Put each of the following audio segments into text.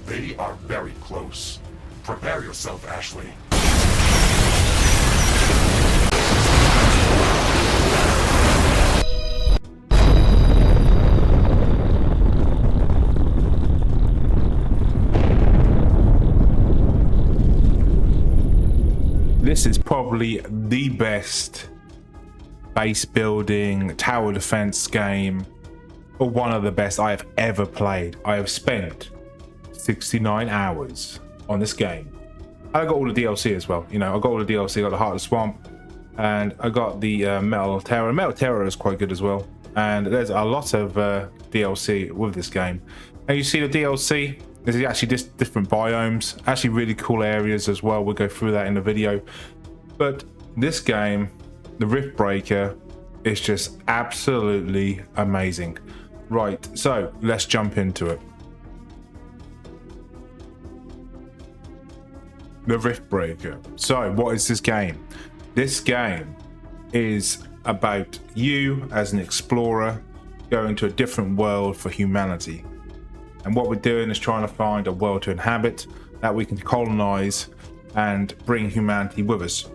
They are very close. Prepare yourself, Ashley. This is probably the best base building tower defense game, or one of the best I have ever played. I have spent 69 hours on this game. I got all the DLC as well. You know, I got all the DLC. I got the Heart of the Swamp, and I got the Metal Terror. Metal Terror is quite good as well. And there's a lot of DLC with this game. And you see the DLC. There's actually just different biomes, actually really cool areas as well. We'll go through that in the video. But this game, the Riftbreaker, is just absolutely amazing. Right, so let's jump into it. The Riftbreaker. So what is this game? This game is about you as an explorer going to a different world for humanity. And what we're doing is trying to find a world to inhabit that we can colonize and bring humanity with us.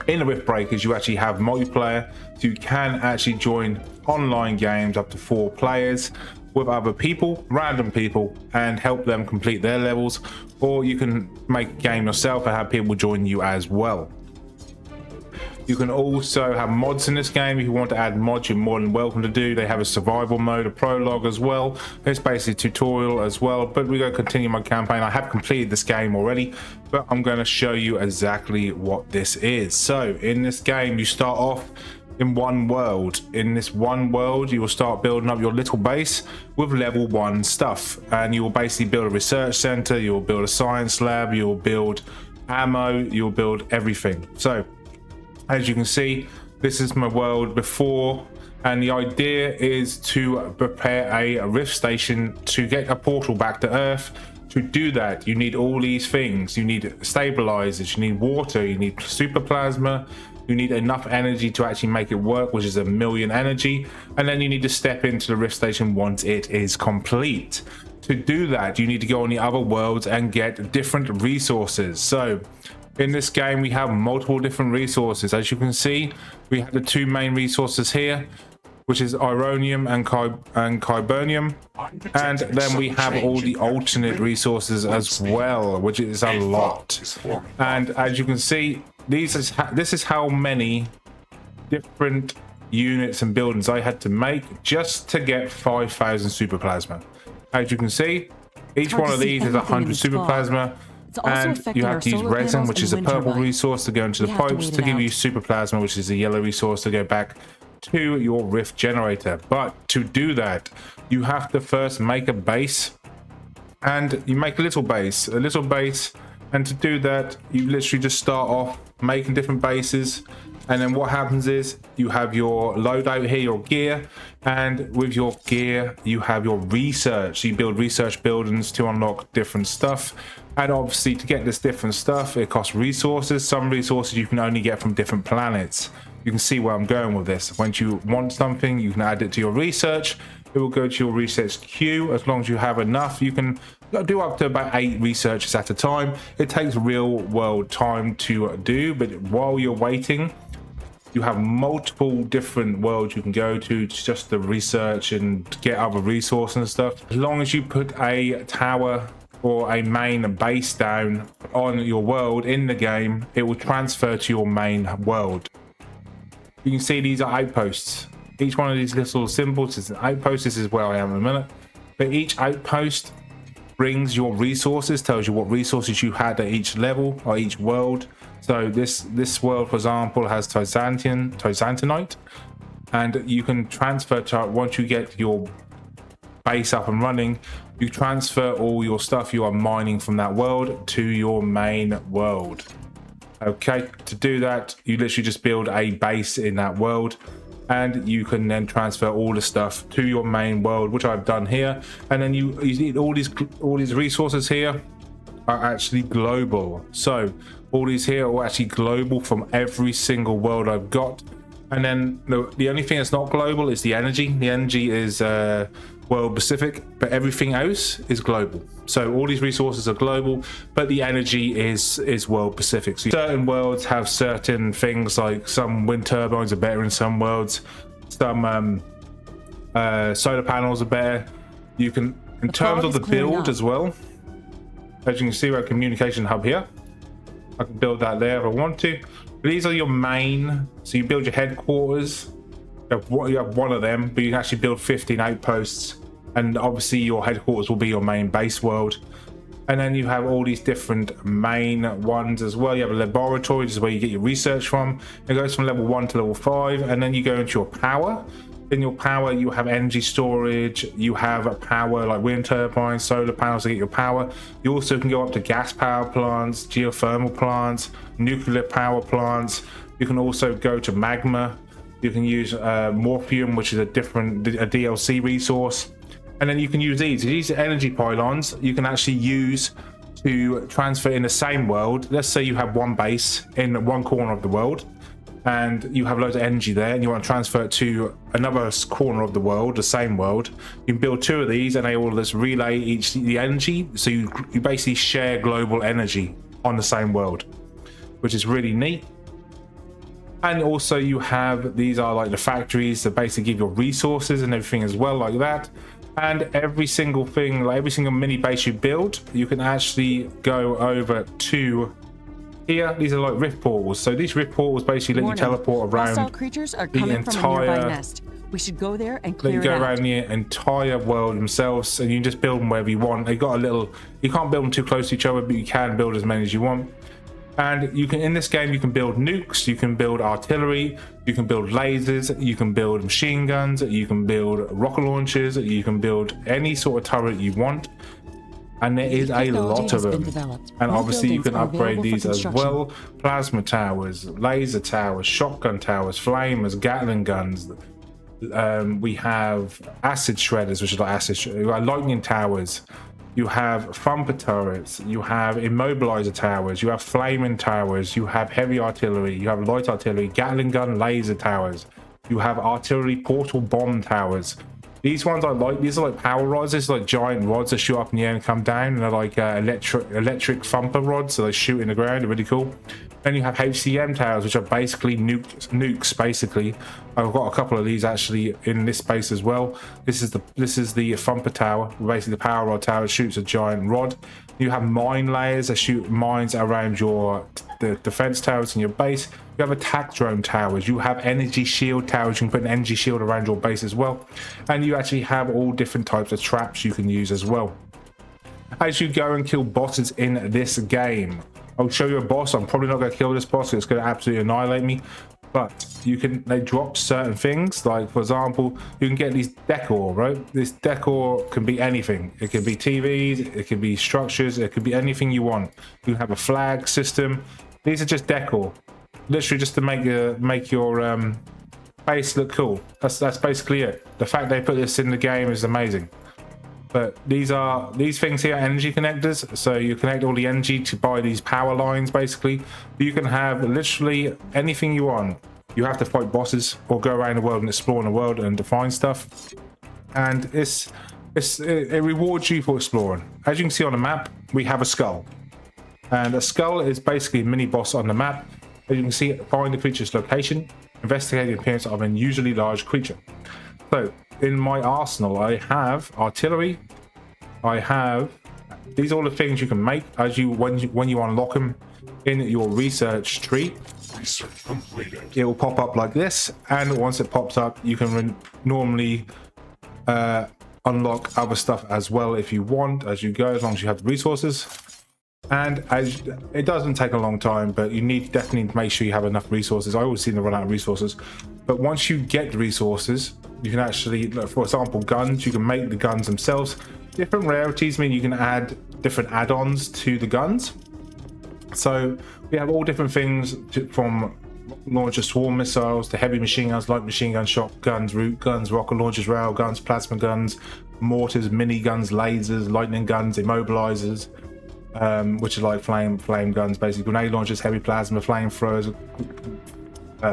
In the Riftbreakers, you actually have multiplayer, so you can actually join online games up to 4 players with other people, random people, and help them complete their levels. Or you can make a game yourself and have people join you as well. You can also have mods in this game. If you want to add mods, you're more than welcome to do. They have a survival mode, a prologue as well. It's basically a tutorial as well, but we're going to continue my campaign. I have completed this game already, but I'm going to show you exactly what this is. So in this game, you start off in one world. In this one world, you will start building up your little base with level 1 stuff, and you will basically build a research center, you will build a science lab, you will build ammo, you will build everything. So as you can see, this is my world before, and the idea is to prepare a rift station to get a portal back to Earth. To do that, you need all these things. You need stabilizers, you need water, you need super plasma, you need enough energy to actually make it work, which is 1 million energy, and then you need to step into the rift station once it is complete. To do that, you need to go on the other worlds and get different resources. So in this game, we have multiple different resources. As you can see, we have the 2 main resources here, which is ironium and carbonium, and then we have all the alternate resources as well, which is a lot. And as you can see, this is how many different units and buildings I had to make just to get 5,000 super plasma. As you can see, each one of these is 100 super plasma. And you have to use resin, which is a purple resource, to go into the pipes to give you super plasma, which is a yellow resource to go back to your rift generator. But to do that, you have to first make a base, and you make a little base. And to do that, you literally just start off making different bases. And then what happens is you have your loadout here, your gear, and with your gear you have your research. You build research buildings to unlock different stuff, and obviously to get this different stuff it costs resources. Some resources you can only get from different planets. You can see where I'm going with this. Once you want something, you can add it to your research. It will go to your research queue. As long as you have enough, you can do up to about 8 researches at a time. It takes real world time to do, but while you're waiting, you have multiple different worlds you can go to just to research and get other resources and stuff. As long as you put a tower or a main base down on your world in the game, it will transfer to your main world. You can see these are outposts. Each one of these little symbols is an outpost. This is where I am in a minute. But each outpost brings your resources, tells you what resources you had at each level or each world. So this world, for example, has Tizantinite, and you can transfer to, once you get your base up and running, you transfer all your stuff you are mining from that world to your main world. Okay, to do that, you literally just build a base in that world, and you can then transfer all the stuff to your main world, which I've done here. And then you need all these resources here are actually global. So all these here are actually global from every single world I've got. And then the only thing that's not global is the energy. The energy is world specific, but everything else is global. So all these resources are global, but the energy is world specific. So certain worlds have certain things, like some wind turbines are better in some worlds, some solar panels are better. You can, in terms of the build as well, as you can see, we have a communication hub here. I can build that there if I want to. These are your main, so you build your headquarters. You have one of them, but you can actually build 15 outposts, and obviously your headquarters will be your main base world. And then you have all these different main ones as well. You have a laboratory, this is where you get your research from. It goes from level 1 to level 5, and then you go into your power. In your power, you have energy storage, you have a power like wind turbines, solar panels to get your power. You also can go up to gas power plants, geothermal plants, nuclear power plants. You can also go to magma. You can use morphium, which is a DLC resource. And then you can use these energy pylons you can actually use to transfer in the same world. Let's say you have one base in one corner of the world, and you have loads of energy there, and you want to transfer it to another corner of the world, the same world. You can build 2 of these, and they will just relay the energy. So you basically share global energy on the same world, which is really neat. And also you have, these are like the factories that basically give your resources and everything as well, like that. And every single thing, like every single mini base you build, you can actually go over to here. These are like rift portals. So these rift portals basically let you teleport around. Hostile creatures are coming from a nearby nest. We should go there and clear it out. Go around the entire world themselves, and you can just build them wherever you want. They got a little, you can't build them too close to each other, but you can build as many as you want. And you can, in this game, you can build nukes, you can build artillery, you can build lasers, you can build machine guns, you can build rocket launchers, you can build any sort of turret you want. And there is a lot of them. And obviously you can upgrade these as well. Plasma towers, laser towers, shotgun towers, flamers, Gatling guns. We have acid shredders, which is like lightning towers. You have thumper turrets, you have immobilizer towers, you have flaming towers, you have heavy artillery, you have light artillery, Gatling gun laser towers, you have artillery portal bomb towers. These ones I like, these are like power rods. These are like giant rods that shoot up in the air and come down, and they're like electric thumper rods, so they shoot in the ground. They're really cool. Then you have HCM towers, which are basically nukes basically. I've got a couple of these actually in this space as well. This is the thumper tower, basically the power rod tower. It shoots a giant rod. You have mine layers that shoot mines around the defense towers in your base. You have attack drone towers. You have energy shield towers. You can put an energy shield around your base as well. And you actually have all different types of traps you can use as well. As you go and kill bosses in this game, I'll show you a boss. I'm probably not going to kill this boss. It's going to absolutely annihilate me. But they drop certain things. Like, for example, you can get these decor, right? This decor can be anything. It can be TVs, it can be structures, it could be anything you want. You can have a flag system. These are just decor. Literally just to make your base look cool. That's basically it. The fact they put this in the game is amazing. But these things here are energy connectors, so you connect all the energy to buy these power lines basically. But you can have literally anything you want. You have to fight bosses or go around the world and explore in the world and define stuff. And it rewards you for exploring. As you can see on the map, we have a skull. And a skull is basically a mini boss on the map. As you can see, find the creature's location, investigate the appearance of an unusually large creature. So in my arsenal, I have artillery. I have these are all the things you can make as when you unlock them in your research tree. Research completed. It will pop up like this, and once it pops up, you can normally unlock other stuff as well if you want as you go, as long as you have the resources. And it doesn't take a long time, but you need definitely to make sure you have enough resources. I always seem to run out of resources, but once you get the resources, you can actually, for example, guns. You can make the guns themselves. Different rarities mean you can add different add-ons to the guns. So we have all different things from launcher swarm missiles to heavy machine guns, light machine guns, shotguns, root guns, rocket launchers, rail guns, plasma guns, mortars, mini guns, lasers, lightning guns, immobilizers. Which is like flame guns, basically grenade launchers, heavy plasma, flamethrowers,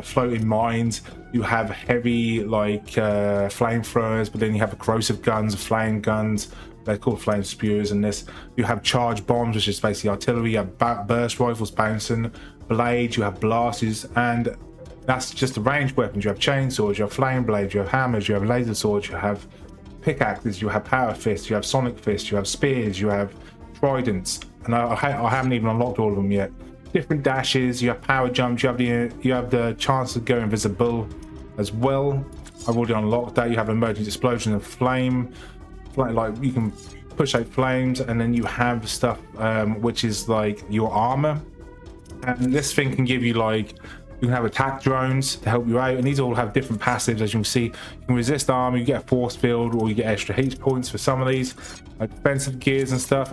floating mines. You have heavy like flamethrowers, but then you have corrosive guns, flame guns. They're called flame spewers in this. You have charge bombs, which is basically artillery. You have burst rifles, bouncing blades. You have blasters, and that's just the ranged weapons. You have chainsaws, you have flame blades, you have hammers, you have laser swords, you have pickaxes, you have power fists, you have sonic fists, you have spears, you have tridents, and I haven't even unlocked all of them yet. Different dashes, you have power jumps, you have the chance to go invisible as well. I've already unlocked that. You have emergency explosion of flame, like you can push out flames, and then you have stuff which is like your armor, and this thing can give you like, you can have attack drones to help you out, and these all have different passives. As you can see, you can resist armor, you get a force field, or you get extra heat points for some of these, like defensive gears and stuff.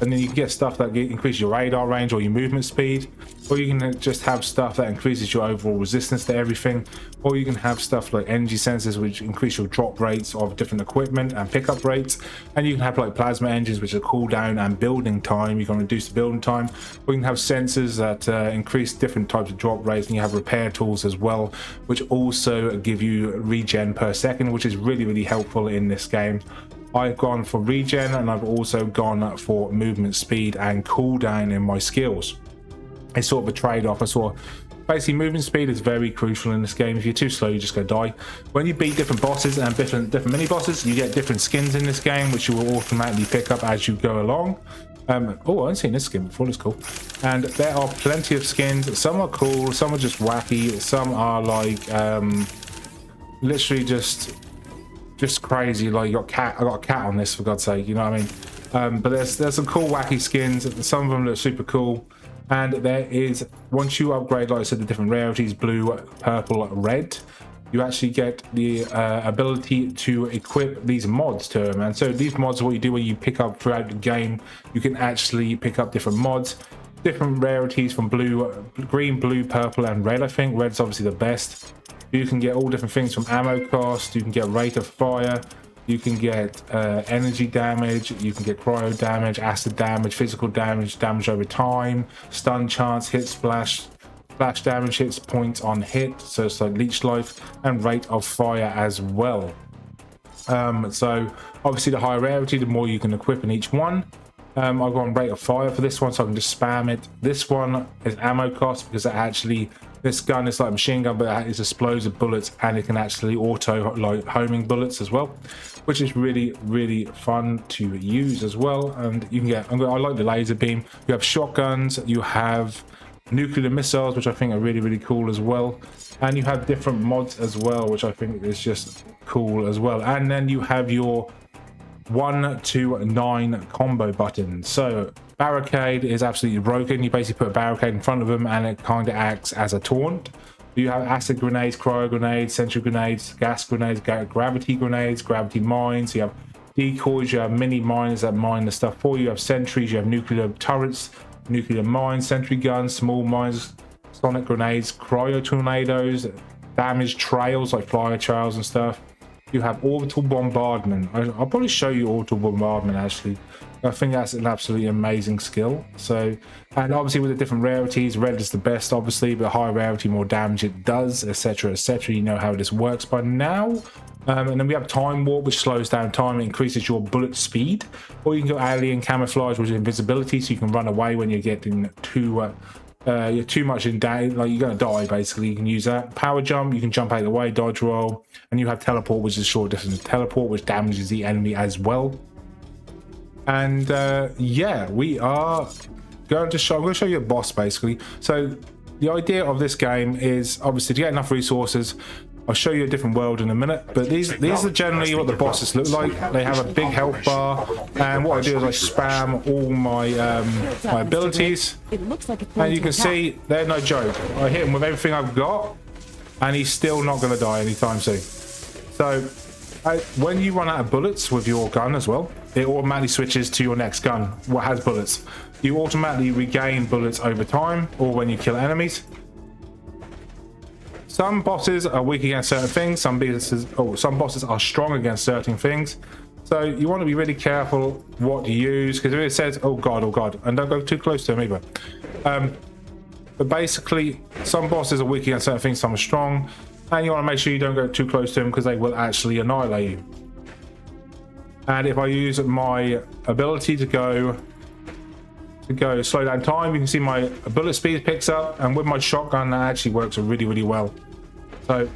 And then you can get stuff that increases your radar range or your movement speed, or you can just have stuff that increases your overall resistance to everything, or you can have stuff like energy sensors, which increase your drop rates of different equipment and pickup rates, and you can have like plasma engines, which are cooldown and building time. You can reduce the building time, or you can have sensors that increase different types of drop rates, and you have repair tools as well, which also give you regen per second, which is really helpful in this game. I've gone for regen, and I've also gone for movement speed and cooldown in my skills. It's sort of a trade-off. Basically, movement speed is very crucial in this game. If you're too slow, you're just going to die. When you beat different bosses and different mini bosses, you get different skins in this game, which you will automatically pick up as you go along. Oh, I haven't seen this skin before. It's cool. And there are plenty of skins. Some are cool, some are just wacky, some are like literally just crazy. Like I got a cat on this, for God's sake, you know what I mean? But there's some cool wacky skins. Some of them look super cool, and there is, once you upgrade, like I said, the different rarities, blue, purple, red, you actually get the ability to equip these mods to them. And so these mods, what you do when you pick up throughout the game, you can actually pick up different mods, different rarities from green, blue, purple, and red. I think red's obviously the best. You can get all different things from ammo cost, you can get rate of fire, you can get energy damage, you can get cryo damage, acid damage, physical damage, damage over time, stun chance, hit splash damage, hits points on hit, so it's like leech life, and rate of fire as well. So obviously the higher rarity, the more you can equip in each one. I've gone rate of fire for this one, so I can just spam it. This one is ammo cost, because it actually, this gun is like a machine gun, but it is explosive bullets, and it can actually auto like homing bullets as well, which is really fun to use as well. And you can get, I like the laser beam. You have shotguns, you have nuclear missiles, which I think are really cool as well, and you have different mods as well, which I think is just cool as well. And then you have your 1 to 9 combo buttons. So barricade is absolutely broken. You basically put a barricade in front of them, and it kind of acts as a taunt. You have acid grenades, cryo grenades, sentry grenades, gas grenades, gravity grenades, gravity mines. You have decoys, you have mini mines that mine the stuff for you. You have sentries, you have nuclear turrets, nuclear mines, sentry guns, small mines, sonic grenades, cryo tornadoes, damage trails like flyer trails and stuff. You have orbital bombardment. I'll probably show you orbital bombardment actually. I think that's an absolutely amazing skill. So, and obviously with the different rarities, red is the best obviously, but higher rarity, more damage it does, etc, etc. You know how this works by now. And then we have time warp, which slows down time and increases your bullet speed. Or you can go alien camouflage, which is invisibility, so you can run away when you're getting you're too much in danger, like you're gonna die basically. You can use that. Power jump, you can jump out of the way, dodge roll, and you have teleport, which is short distance teleport, which damages the enemy as well. And yeah, we are going to show, I'm going to show you a boss basically. So the idea of this game is obviously to get enough resources. I'll show you a different world in a minute, but these are generally what the bosses look like. They have a big health bar, and what I do is I spam all my my abilities, and you can see they're no joke. I hit him with everything I've got, and he's still not going to die anytime soon. So when you run out of bullets with your gun as well, it automatically switches to your next gun what has bullets. You automatically regain bullets over time, or when you kill enemies. Some bosses are weak against certain things, some bosses are strong against certain things. So you want to be really careful what you use, because if it says, oh god, and don't go too close to him either. But basically, some bosses are weak against certain things, some are strong, and you want to make sure you don't go too close to them because they will actually annihilate you. And if I use my ability to go slow down time, you can see my bullet speed picks up, and with my shotgun that actually works really well. So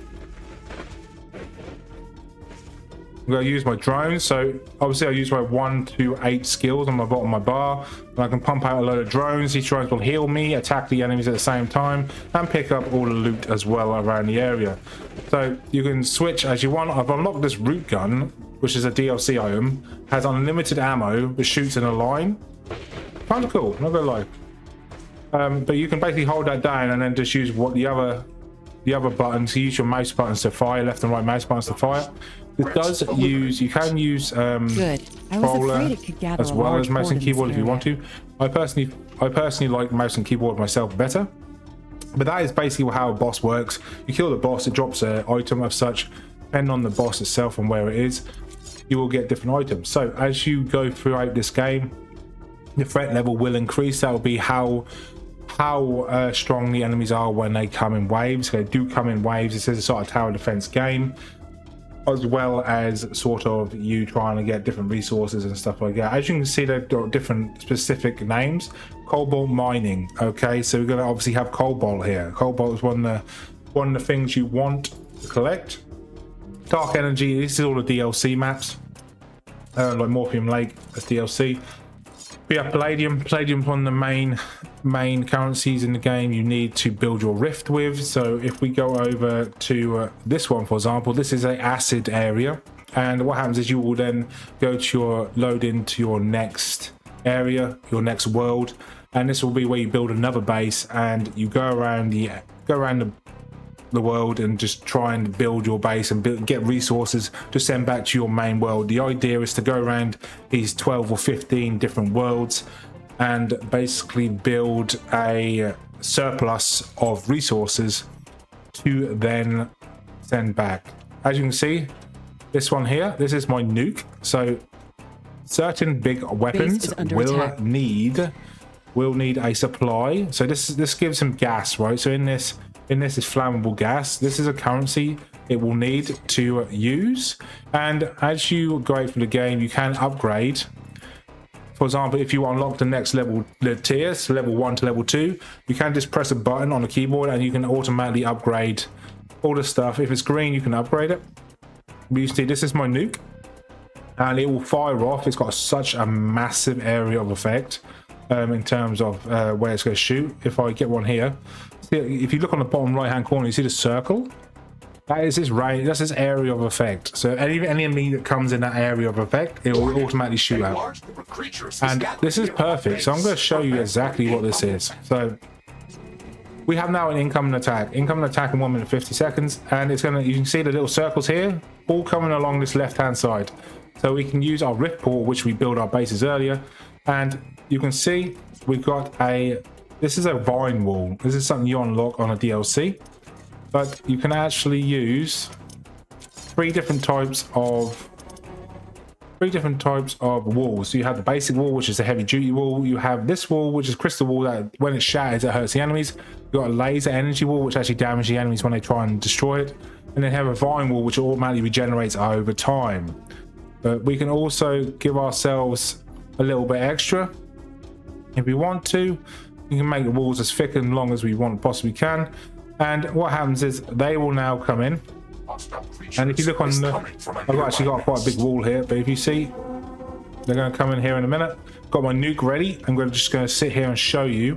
I'm going to use my drone. So obviously I use my 1 to 8 skills on my bottom of my bar, and I can pump out a load of drones. These drones will heal me, attack the enemies at the same time, and pick up all the loot as well around the area. So you can switch as you want. I've unlocked this root gun, which is a DLC item, has unlimited ammo, but shoots in a line. Kind of cool, not gonna lie. But you can basically hold that down and then just use what the other buttons. You use your mouse buttons to fire, left and right mouse buttons to fire. It does use, you can use Good. I was afraid it could gather as well as mouse and keyboard if you want to. to. I personally like mouse and keyboard myself better. But that is basically how a boss works. You kill the boss, it drops an item of such. Depending on the boss itself and where it is, you will get different items. So as you go throughout this game, the threat level will increase. That will be how strong the enemies are when they come in waves. They do come in waves. This is a sort of tower defense game, as well as sort of you trying to get different resources and stuff like that. As you can see, they've got different specific names. Cobalt mining. Okay, so we're going to obviously have cobalt here. Cobalt is one of the things you want to collect. Dark energy. This is all the DLC maps, like Morphium Lake as DLC. We have palladium. Palladium's one of the main currencies in the game you need to build your rift with. So if we go over to this one, for example, this is an acid area, and what happens is you will then go to your load into your next area, your next world, and this will be where you build another base, and you go around the world and just try and build your base and get resources to send back to your main world. The idea is to go around these 12 or 15 different worlds and basically build a surplus of resources to then send back. As you can see, this one here, this is my nuke. So certain big weapons will need a supply. So this gives them gas, right? So in this is flammable gas. This is a currency it will need to use, and as you go out through the game, you can upgrade. For example, if you unlock the next level, the tiers, level 1 to level 2, you can just press a button on the keyboard and you can automatically upgrade all the stuff. If it's green, you can upgrade it. But you see, this is my nuke, and it will fire off. It's got such a massive area of effect in terms of where it's going to shoot. If I get one here, if you look on the bottom right hand corner, you see the circle. That is its range. That's its area of effect. So any enemy that comes in that area of effect, it will automatically shoot out. And this is perfect. So I'm going to show you exactly what this is. So we have now an incoming attack. Incoming attack in 1 minute 50 seconds, and it's going to. You can see the little circles here, all coming along this left hand side. So we can use our rift port, which we built our bases earlier, and you can see we've got a. This is a vine wall. This is something you unlock on a DLC, but you can actually use three different types of walls. So you have the basic wall, which is a heavy duty wall. You have this wall, which is crystal wall, that when it shatters, it hurts the enemies. You've got a laser energy wall, which actually damages the enemies when they try and destroy it. And then have a vine wall, which automatically regenerates over time. But we can also give ourselves a little bit extra if we want to. You can make the walls as thick and long as we possibly can, and what happens is they will now come in. And if you look on the, I've actually got quite a big wall here, but if you see, they're going to come in here in a minute. Got my nuke ready. I'm just going to sit here and show you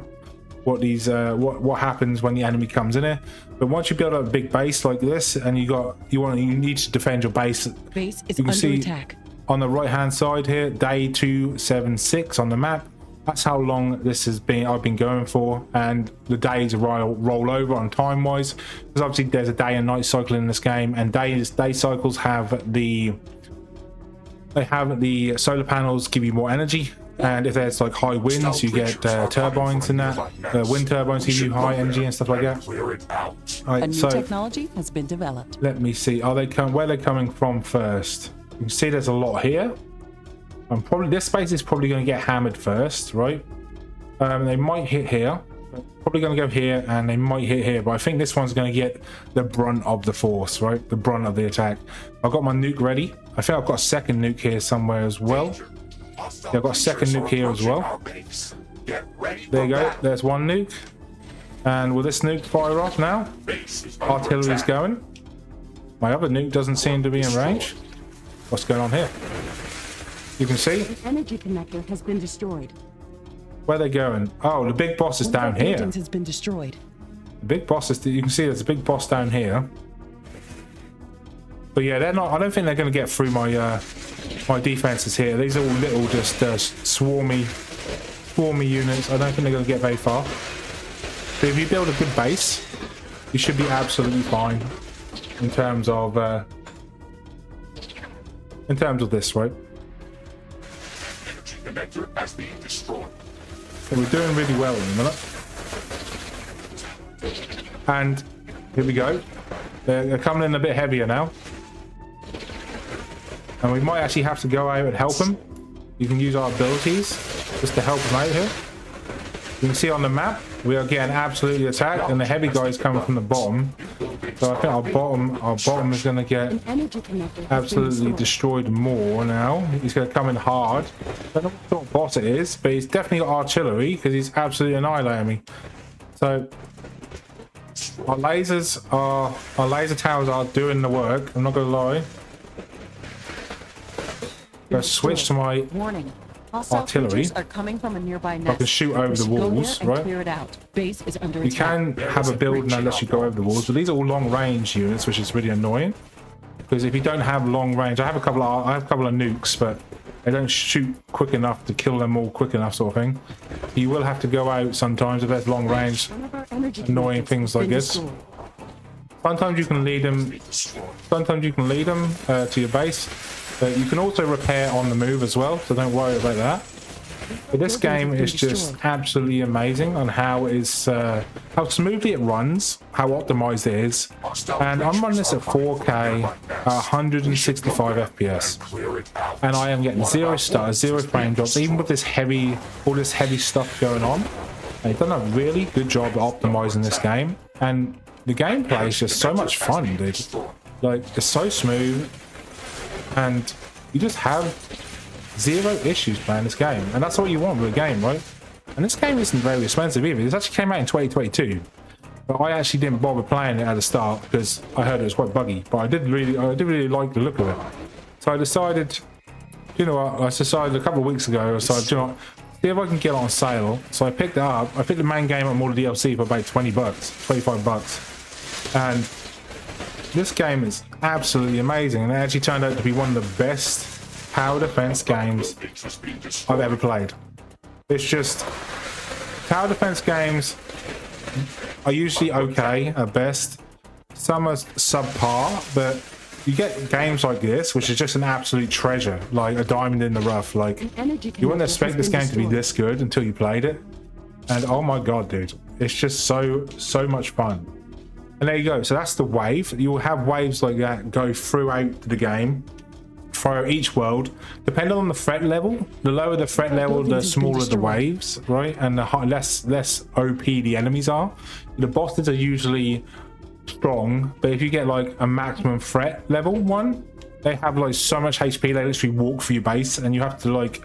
what these what happens when the enemy comes in here. But once you build up a big base like this, and you need to defend your base. Base is under attack. On the right hand side here, day 276 on the map. That's how long this has been. I've been going for, and the days roll over on time wise, because obviously there's a day and night cycle in this game, and day cycles have the solar panels give you more energy, and if there's like high winds, you get turbines in that. Wind turbines give you high energy and stuff like that. Right, a new technology has been developed. Let me see. Where are they coming from first? You can see there's a lot here. This space is probably going to get hammered first, right? They might hit here. Probably going to go here, and they might hit here, but I think this one's going to get the brunt of the force, right? The brunt of the attack. I've got my nuke ready. I think I've got a second nuke here somewhere as well. Yeah, I've got a second nuke here as well. There you go. There's one nuke. And will this nuke fire off now? Artillery's going. My other nuke doesn't seem to be in range. What's going on here? You can see. The energy connector has been destroyed. Where are they going? Oh, the big boss is down here. Has been destroyed. The big boss is. You can see there's a big boss down here. But yeah, they're not. I don't think they're going to get through my my defenses here. These are all little, just swarmy units. I don't think they're going to get very far. But if you build a good base, you should be absolutely fine in terms of this, right? Connector has been destroyed. So we're doing really well in a minute. And here we go. They're coming in a bit heavier now. And we might actually have to go out and help them. You can use our abilities just to help them out here. You can see on the map, we are getting absolutely attacked, and the heavy guy is coming from the bottom. So I think our bottom is going to get absolutely destroyed more now. He's going to come in hard. I don't know what sort of boss it is, but he's definitely got artillery because he's absolutely annihilating me. So our laser towers are doing the work. I'm not going to lie. Going to switch to my artillery. Are coming from a nearby nest. I can shoot over the walls, right? Clear it out. Base is under You can have a build that lets you go over the walls, but these are all long range units, which is really annoying. Because if you don't have long range, I have a couple of nukes, but they don't shoot quick enough to kill them all quick enough, sort of thing. You will have to go out sometimes if there's long range, annoying things like this. Sometimes you can lead them. Sometimes you can lead them to your base. But you can also repair on the move as well, so don't worry about that. But this game is just absolutely amazing on how smoothly it runs, how optimized it is. And I'm running this at 4K, 165 FPS. And I am getting zero stutters, zero frame drops, even with all this heavy stuff going on. And they've done a really good job at optimizing this game. And the gameplay is just so much fun, dude. Like, it's so smooth. And you just have zero issues playing this game, and that's what you want with a game, right? And this game isn't very expensive either. This actually came out in 2022, but I actually didn't bother playing it at the start because I heard it was quite buggy. But I did really like the look of it. So I decided, you know what? I decided a couple of weeks ago. I decided, you know what? See if I can get it on sale. So I picked it up. I picked the main game up and all the DLC for about 20 bucks, 25 bucks, and this game is absolutely amazing, and it actually turned out to be one of the best tower defense games I've ever played. It's just, tower defense games are usually okay at best. Some are subpar, but you get games like this, which is just an absolute treasure, like a diamond in the rough. Like, you wouldn't expect this game to be this good until you played it. And oh my god, dude, it's just so much fun. And there you go. So that's the wave. You will have waves like that go throughout the game, through each world, depending on the threat level. The lower the threat level, the smaller the waves, right? And the less OP the enemies are. The bosses are usually strong, but if you get like a maximum threat level one, they have like so much HP they literally walk through your base, and you have to like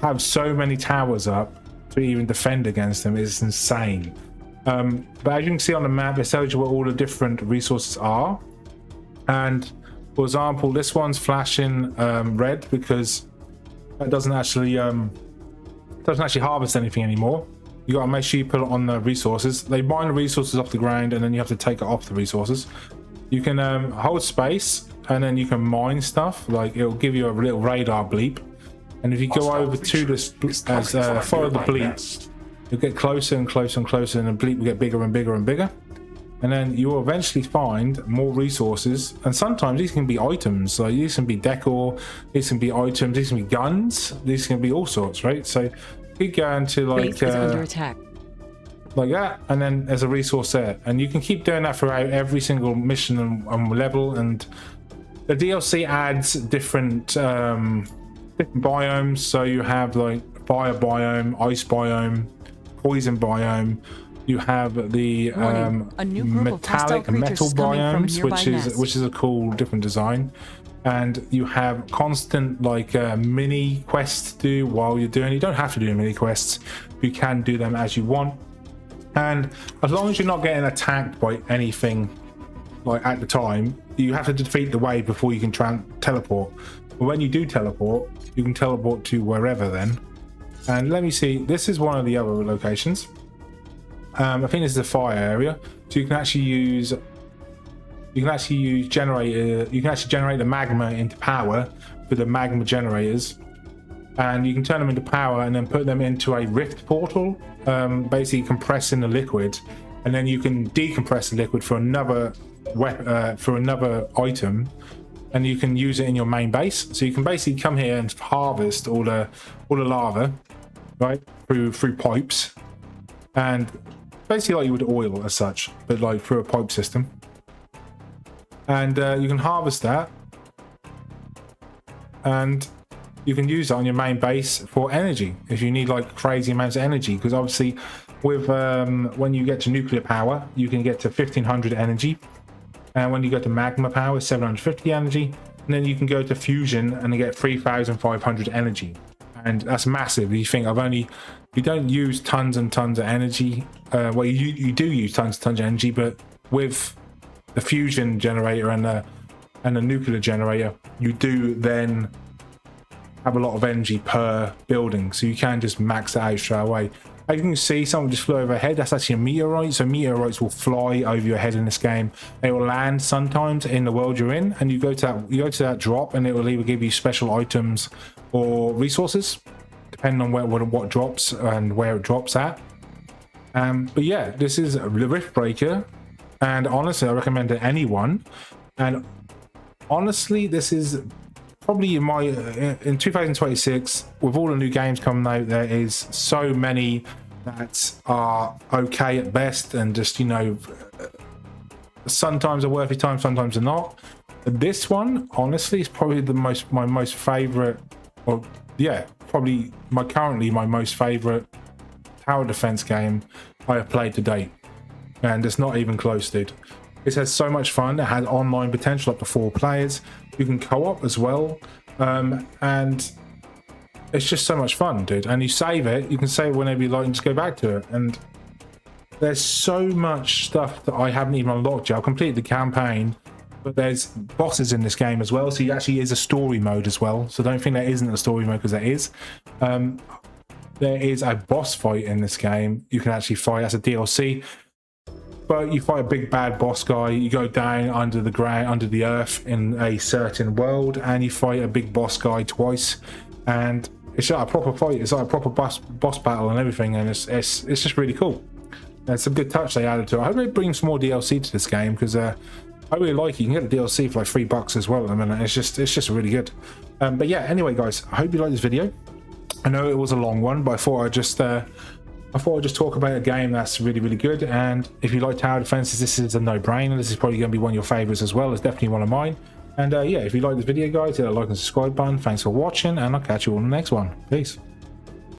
have so many towers up to even defend against them. It's insane. But as you can see on the map, it tells you what all the different resources are. And for example, this one's flashing red because that doesn't actually harvest anything anymore. You got to make sure you put it on the resources. They mine the resources off the ground, and then you have to take it off the resources. You can hold space, and then you can mine stuff. Like, it'll give you a little radar bleep, and if you go over to this follow the bleep, you'll get closer and closer and closer, and the bleep will get bigger and bigger and bigger. And then you will eventually find more resources. And sometimes these can be items. Like, these can be decor, these can be items, these can be guns, these can be all sorts, right? So you go into like under attack, like that, and then there's a resource there. And you can keep doing that throughout every single mission and level. And the DLC adds different biomes. So you have like fire biome, ice biome, poison biome. You have the Warning, a new group of hostile metallic metal creatures coming from biomes, nearby nests. which is a cool different design. And you have constant like mini quests to do while you're doing. You don't have to do mini quests. You can do them as you want. And as long as you're not getting attacked by anything like at the time, you have to defeat the wave before you can try and teleport. But when you do teleport, you can teleport to wherever then. And let me see, this is one of the other locations. I think this is a fire area, so you can actually use generator. You can actually generate the magma into power with the magma generators, and you can turn them into power and then put them into a rift portal, basically compressing the liquid, and then you can decompress the liquid for another item, and you can use it in your main base. So you can basically come here and harvest all the lava, right, through pipes, and basically like you would oil as such, but like through a pipe system. And you can harvest that, and you can use that on your main base for energy if you need like crazy amounts of energy, because obviously with when you get to nuclear power, you can get to 1500 energy, and when you go to magma power, 750 energy, and then you can go to fusion and get 3500 energy. And that's massive. You think you don't use tons and tons of energy. Well, you do use tons and tons of energy, but with the fusion generator and the nuclear generator, you do then have a lot of energy per building, so you can just max that out straight away. As you can see, someone just flew overhead. That's actually a meteorite. So meteorites will fly over your head in this game. They will land sometimes in the world you're in, and you go to that drop, and it will either give you special items or resources, depending on what drops and where it drops at. But yeah, this is the Riftbreaker, and honestly, I recommend it to anyone. And honestly, this is probably in 2026, with all the new games coming out, there is so many that are okay at best, and just, you know, sometimes are worth your time, sometimes are not. But this one, honestly, is probably my most favorite, or yeah, probably currently my most favorite tower defense game I have played to date, and it's not even close, dude. It has so much fun. It has online potential up to 4 players. You can co-op as well, and it's just so much fun, dude. And you save it. You can save it whenever you like and just go back to it. And there's so much stuff that I haven't even unlocked yet. I've completed the campaign, but there's bosses in this game as well. So it actually is a story mode as well. So don't think there isn't a story mode, because there is. There is a boss fight in this game. You can actually fight as a DLC. But you fight a big bad boss guy, you go down under the ground, under the earth in a certain world, and you fight a big boss guy twice, and it's like a proper fight. It's like a proper boss battle and everything, and it's just really cool. It's a good touch they added to it. I hope they bring some more DLC to this game, because I really like it. You can get the DLC for like $3 as well at the minute. It's just really good. But yeah, anyway guys, I hope you like this video. I know it was a long one, but I thought I'd just talk about a game that's really, really good. And if you like tower defenses, this is a no-brainer. This is probably going to be one of your favorites as well. It's definitely one of mine. And yeah, if you like this video, guys, hit that like and subscribe button. Thanks for watching, and I'll catch you on the next one. Peace.